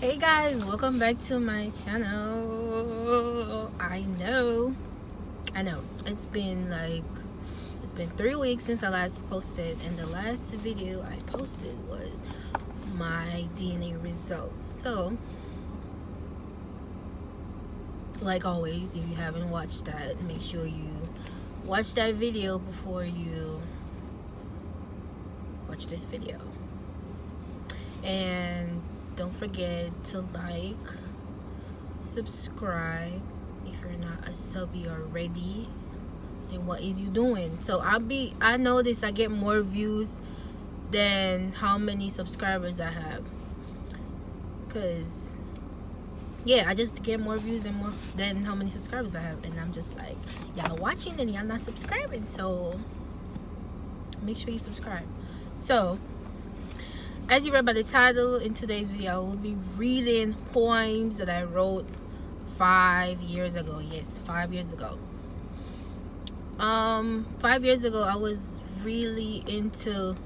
Hey guys, welcome back to my channel. I know it's been 3 weeks since I last posted, and the last video I posted was my DNA results. So like always, if you haven't watched that, make sure you watch that video before you watch this video. And don't forget to like, subscribe. If you're not a subby already, then what is you doing? So I notice I get more views than how many subscribers I have, cause yeah, I just get more views and more than how many subscribers I have, and I'm just like, y'all watching and y'all not subscribing, so make sure you subscribe. So as you read by the title, in today's video I will be reading poems that I wrote 5 years ago. Yes, 5 years ago. 5 years ago I was really into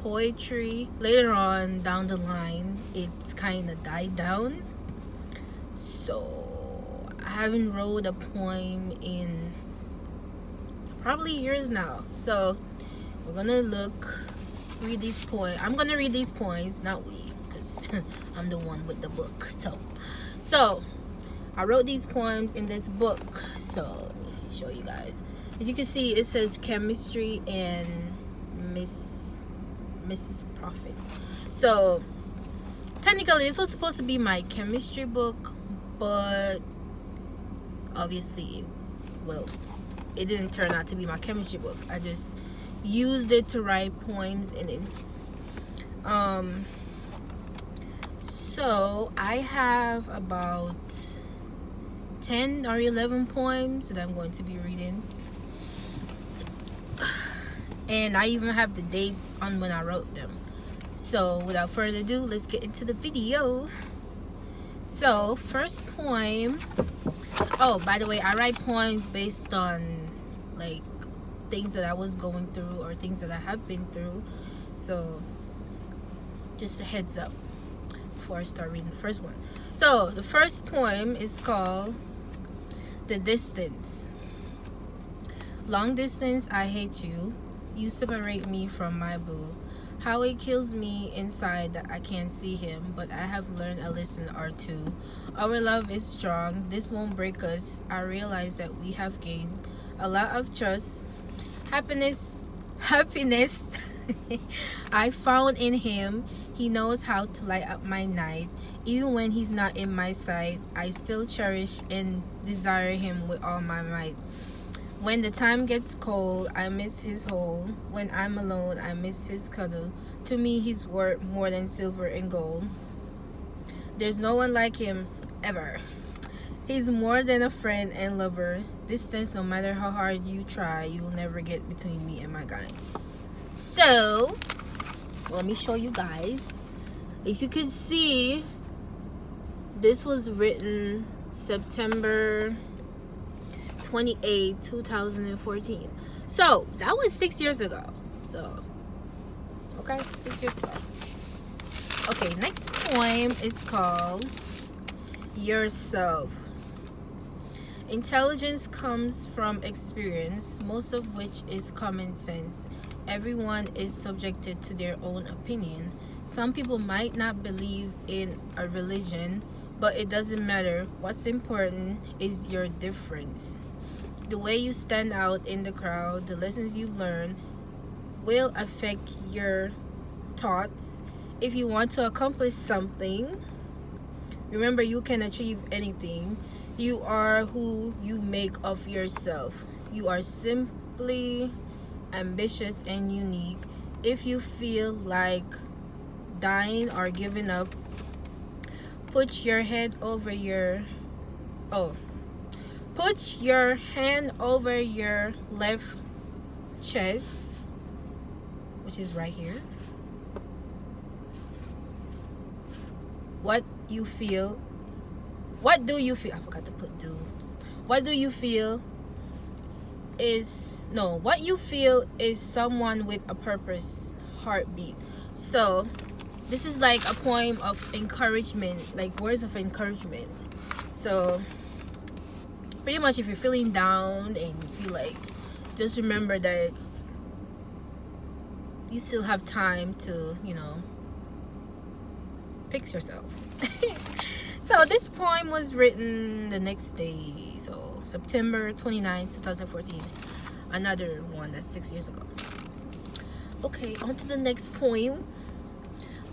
poetry. Later on down the line, it's kind of died down, so I haven't wrote a poem in probably years now. So we're gonna read these poems. I'm gonna read these poems, not we, because I'm the one with the book. So I wrote these poems in this book. So let me show you guys. As you can see, it says chemistry and Mrs. Prophet. So technically this was supposed to be my chemistry book, but obviously it didn't turn out to be my chemistry book. I just used it to write poems in it. So I have about 10 or 11 poems that I'm going to be reading, and I even have the dates on when I wrote them. So without further ado, let's get into the video. So first poem. Oh, by the way, I write poems based on like things that I was going through or things that I have been through. So just a heads up before I start reading the first one. So the first poem is called The Distance. Long distance, I hate you. You separate me from my boo. How it kills me inside that I can't see him, but I have learned a lesson or two. Our love is strong. This won't break us. I realize that we have gained a lot of trust. Happiness I found in him. He knows how to light up my night. Even when he's not in my sight, I still cherish and desire him with all my might. When the time gets cold, I miss his hold. When I'm alone, I miss his cuddle. To me, he's worth more than silver and gold. There's no one like him, ever. He's more than a friend and lover. Distance, no matter how hard you try, you will never get between me and my guy. So let me show you guys. As you can see, this was written September 28, 2014. So that was 6 years ago. So okay, 6 years ago. Okay, next poem is called Yourself. Intelligence comes from experience, most of which is common sense. Everyone is subjected to their own opinion. Some people might not believe in a religion, but it doesn't matter. What's important is your difference. The way you stand out in the crowd, the lessons you learn will affect your thoughts. If you want to accomplish something, remember you can achieve anything. You are who you make of yourself. You are simply ambitious and unique. If you feel like dying or giving up, put your hand over your left chest, which is right here. What do you feel? I forgot to put do. What you feel is someone with a purpose, heartbeat. So this is like a poem of encouragement, like words of encouragement. So pretty much, if you're feeling down and you feel like, just remember that you still have time to, fix yourself. So this poem was written the next day, so September 29, 2014. Another one that's 6 years ago. Okay, on to the next poem.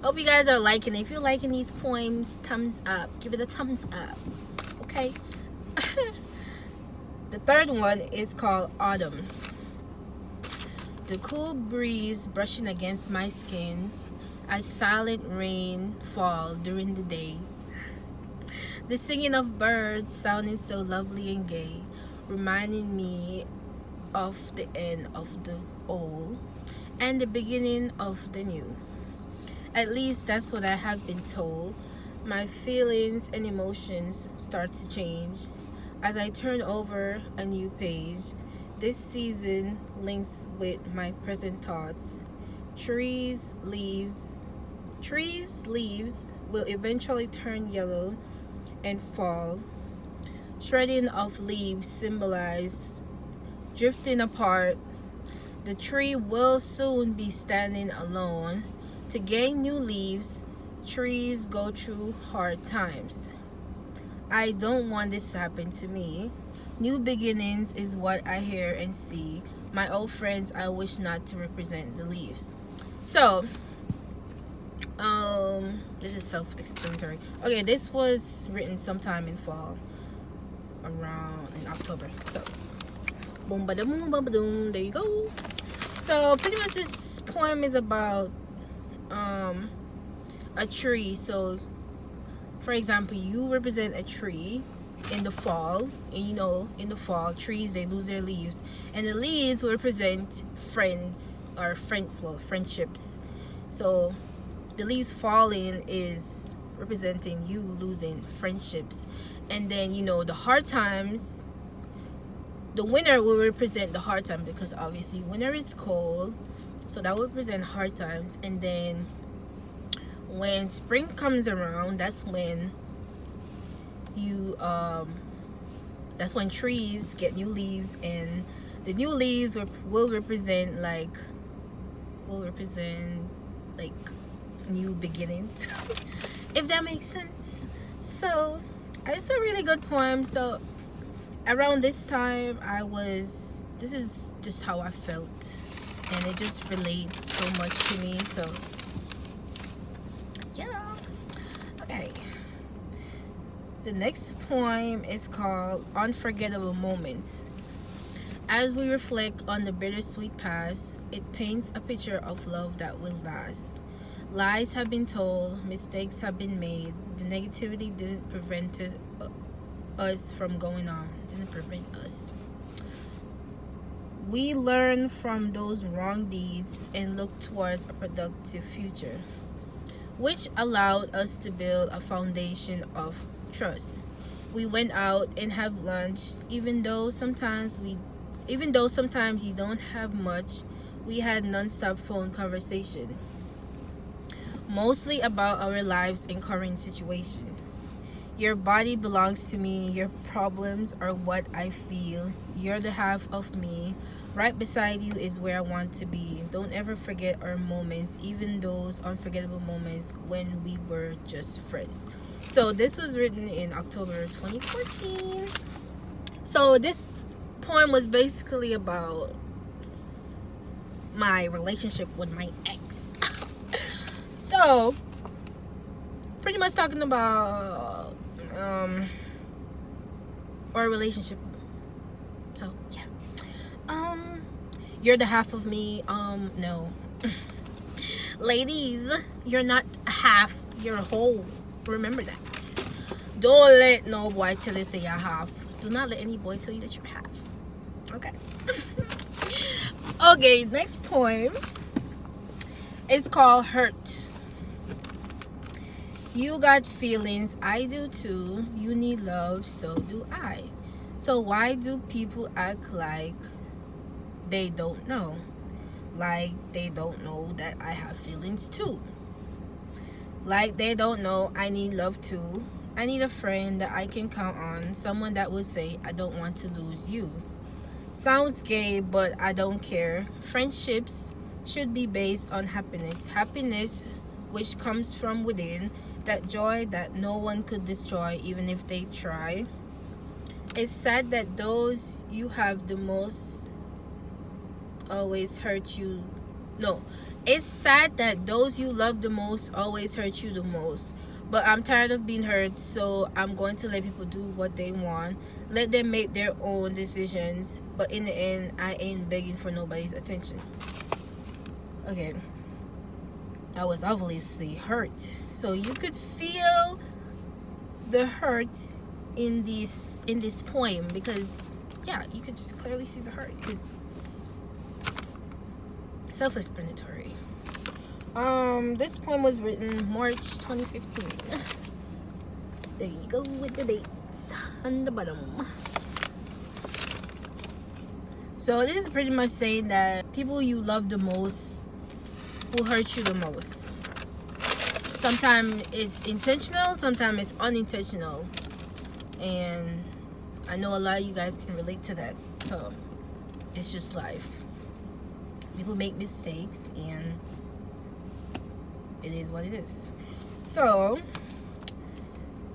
Hope you guys are liking it. If you're liking these poems, thumbs up. Give it a thumbs up. Okay. The third one is called Autumn. The cool breeze brushing against my skin as silent rain fall during the day. The singing of birds sounding so lovely and gay, reminding me of the end of the old and the beginning of the new. At least that's what I have been told. My feelings and emotions start to change as I turn over a new page. This season links with my present thoughts. Trees' leaves will eventually turn yellow and fall. Shredding of leaves symbolize drifting apart. The tree will soon be standing alone. To gain new leaves, trees go through hard times. I don't want this to happen to me. New beginnings is what I hear and see. My old friends I wish not to represent the leaves. So, this is self-explanatory. Okay, this was written sometime in fall, around in October. So, boom ba boom ba doom. There you go. So pretty much this poem is about a tree. So, for example, you represent a tree in the fall, and in the fall, trees, they lose their leaves, and the leaves will represent friends or friendships. So the leaves falling is representing you losing friendships. And then the hard times, the winter will represent the hard time, because obviously winter is cold, so that will represent hard times. And then when spring comes around, that's when that's when trees get new leaves, and the new leaves will represent like new beginnings. If that makes sense. So it's a really good poem. So around this time, this is just how I felt, and it just relates so much to me. So yeah. Okay, the next poem is called Unforgettable Moments. As we reflect on the bittersweet past, it paints a picture of love that will last. Lies have been told, mistakes have been made. The negativity didn't prevent us from going on. Didn't prevent us. We learn from those wrong deeds and look towards a productive future, which allowed us to build a foundation of trust. We went out and have lunch, even though sometimes you don't have much. We had non-stop phone conversation, mostly about our lives and current situation. Your body belongs to me. Your problems are what I feel. You're the half of me. Right beside you is where I want to be. Don't ever forget our moments, even those unforgettable moments when we were just friends. So this was written in October 2014. So this poem was basically about my relationship with my ex. So pretty much talking about our relationship. So yeah. You're the half of me. No. Ladies, you're not half, you're a whole. Remember that. Don't let no boy tell you say you're half. Do not let any boy tell you that you're half. Okay. Okay, next poem is called Hurt. You got feelings, I do too. You need love, so do I. So why do people act like they don't know? Like they don't know that I have feelings too. Like they don't know I need love too. I need a friend that I can count on, someone that will say, I don't want to lose you. Sounds gay, but I don't care. Friendships should be based on happiness. Happiness which comes from within, that joy that no one could destroy even if they try. It's sad that those you have the most always hurt you. No, it's sad that those you love the most always hurt you the most. But I'm tired of being hurt, so I'm going to let people do what they want. Let them make their own decisions. But in the end, I ain't begging for nobody's attention. Okay. I was obviously hurt. So you could feel the hurt in this poem, because yeah, you could just clearly see the hurt, because self-explanatory. This poem was written March 2015. There you go with the dates on the bottom. So this is pretty much saying that people you love the most will hurt you the most. Sometimes it's intentional, sometimes it's unintentional. And I know a lot of you guys can relate to that. So it's just life. People make mistakes, and it is what it is. So,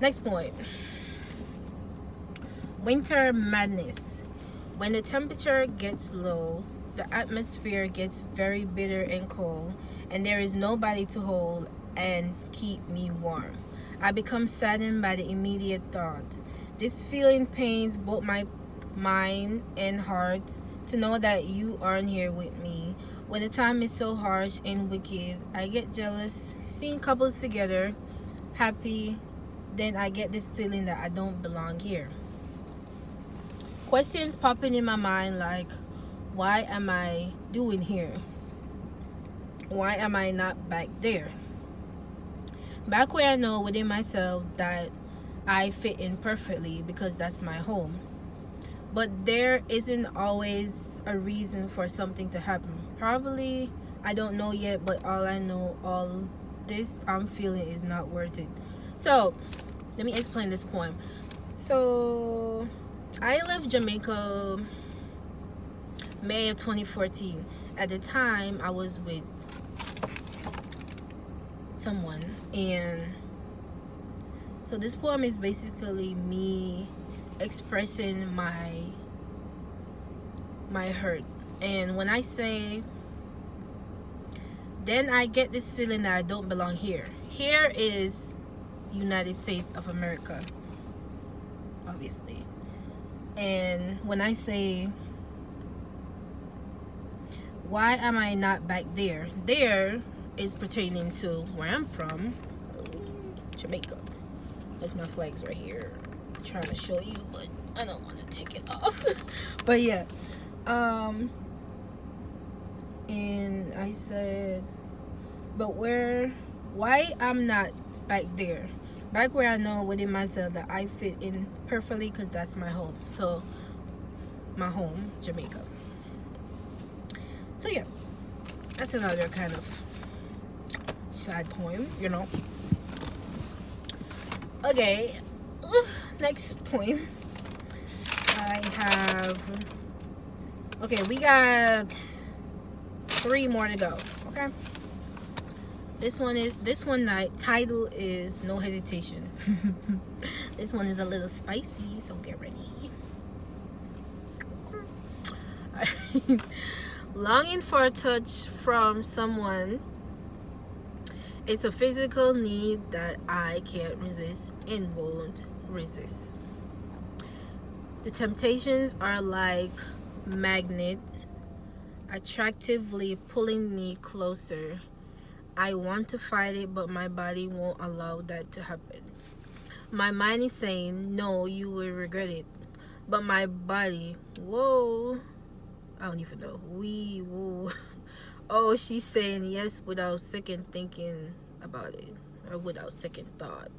next point. Winter madness. When the temperature gets low, the atmosphere gets very bitter and cold, and there is nobody to hold and keep me warm. I become saddened by the immediate thought. This feeling pains both my mind and heart to know that you aren't here with me. When the time is so harsh and wicked, I get jealous seeing couples together, happy. Then I get this feeling that I don't belong here. Questions popping in my mind like, why am I doing here? Why am I not back there? Back where I know within myself that I fit in perfectly because that's my home. But there isn't always a reason for something to happen. Probably, I don't know yet, but all I know, all this I'm feeling is not worth it. So, let me explain this poem. So, I left Jamaica May of 2014. At the time, I was with someone, and so this poem is basically me expressing my hurt. And when I say, then I get this feeling that I don't belong here. Here is United States of America, obviously. And when I say, why am I not back there? There is pertaining to where I'm from, Jamaica. There's my flags right here. I'm trying to show you, but I don't want to take it off. But yeah. And I said, but why I'm not back there? Back where I know within myself that I fit in perfectly, because that's my home. So, my home, Jamaica. So yeah, that's another kind of sad poem, you know. Okay, next poem. I have. Okay, we got 3 more to go. Okay. This one title is No Hesitation. This one is a little spicy, so get ready. Alright. Longing for a touch from someone. It's a physical need that I can't resist and won't resist. The temptations are like magnet, attractively pulling me closer. I want to fight it, but my body won't allow that to happen. My mind is saying, no, you will regret it. But my body, whoa, I don't even know. Whoa. Oh, she's saying yes without second thinking about it, or without second thought.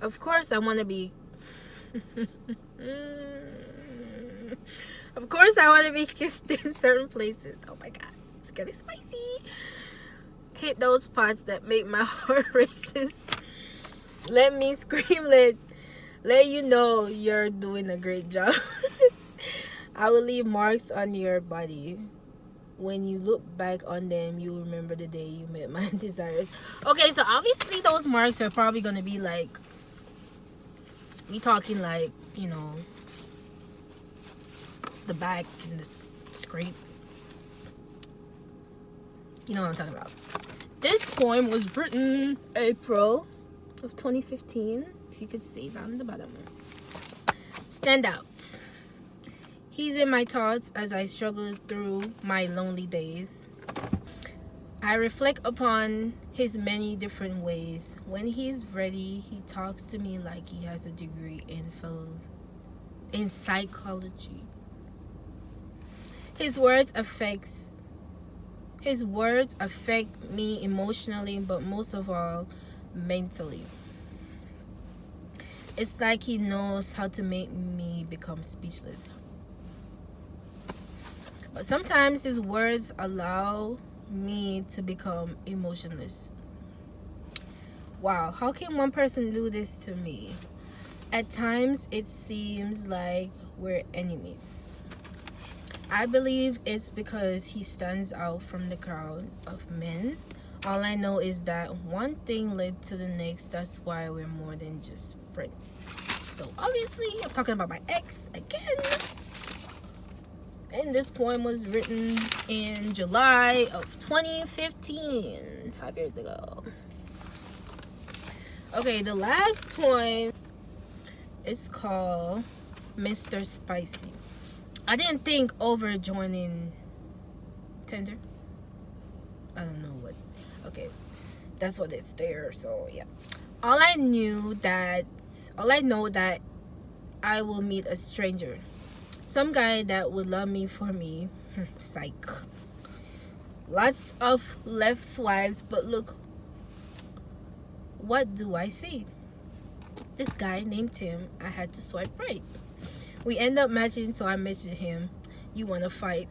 Of course, I want to be. Of course, I want to be kissed in certain places. Oh my God, it's getting spicy. hit those spots that make my heart races. Let me scream, let you know you're doing a great job. I will leave marks on your body. When you look back on them, you remember the day you met my desires. Okay, so obviously those marks are probably gonna be like, we talking like, you know, the back and the scrape. You know what I'm talking about. This poem was written April of 2015. So you could see down the bottom. Stand out. He's in my thoughts as I struggle through my lonely days. I reflect upon his many different ways. When he's ready, he talks to me like he has a degree in psychology. His words affect me emotionally, but most of all, mentally. It's like he knows how to make me become speechless. But sometimes his words allow me to become emotionless. Wow, how can one person do this to me? At times, it seems like we're enemies. I believe it's because he stands out from the crowd of men. All I know is that one thing led to the next. That's why we're more than just friends. So obviously, I'm talking about my ex again. And this poem was written in July of 2015, 5 years ago. Okay, the last poem is called Mr. Spicy. I didn't think over joining Tinder. I don't know what. Okay, that's what it's there. So yeah, all I know that I will meet a stranger, some guy that would love me for me. Psych. Lots of left swipes, but look, what do I see? This guy named Tim. I had to swipe right. We end up matching, so I messaged him. You want to fight?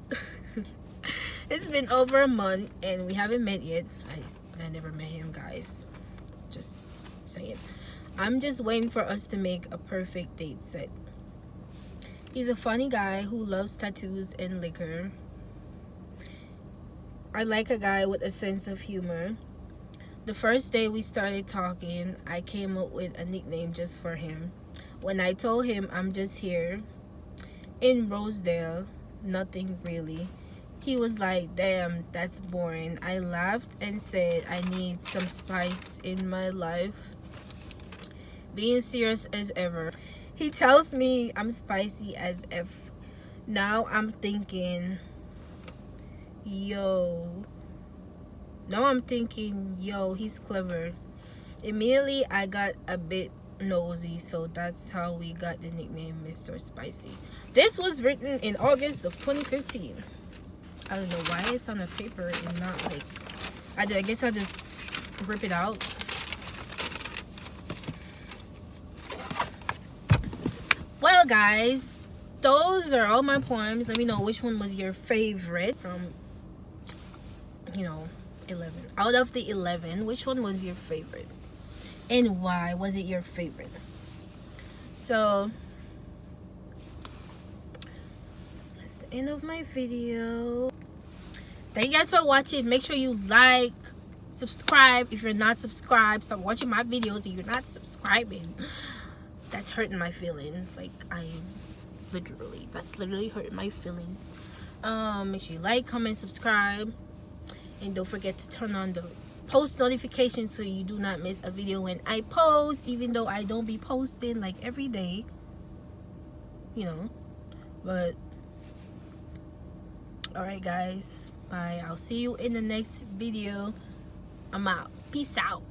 It's been over a month and we haven't met yet. I never met him, guys. Just saying. I'm just waiting for us to make a perfect date set. He's a funny guy who loves tattoos and liquor. I like a guy with a sense of humor. The first day we started talking, I came up with a nickname just for him. When I told him I'm just here in Rosedale, nothing really, he was like, damn, that's boring. I laughed and said I need some spice in my life. Being serious as ever. He tells me I'm spicy as if. Now I'm thinking, yo, he's clever. Immediately I got a bit nosy, so that's how we got the nickname Mr. Spicy. This was written in August of 2015. I don't know why it's on a paper and not like, I guess I just rip it out. Well, guys, those are all my poems. Let me know which one was your favorite from 11. Out of the 11, which one was your favorite? And why was it your favorite? So that's the end of my video. Thank you guys for watching. Make sure you like, subscribe. If you're not subscribed, stop watching my videos and you're not subscribing. That's hurting my feelings. Like, that's literally hurting my feelings. Make sure you like, comment, subscribe, and don't forget to turn on the post notifications so you do not miss a video when I post, even though I don't be posting like every day, but alright, guys, bye. I'll see you in the next video. I'm out. Peace out.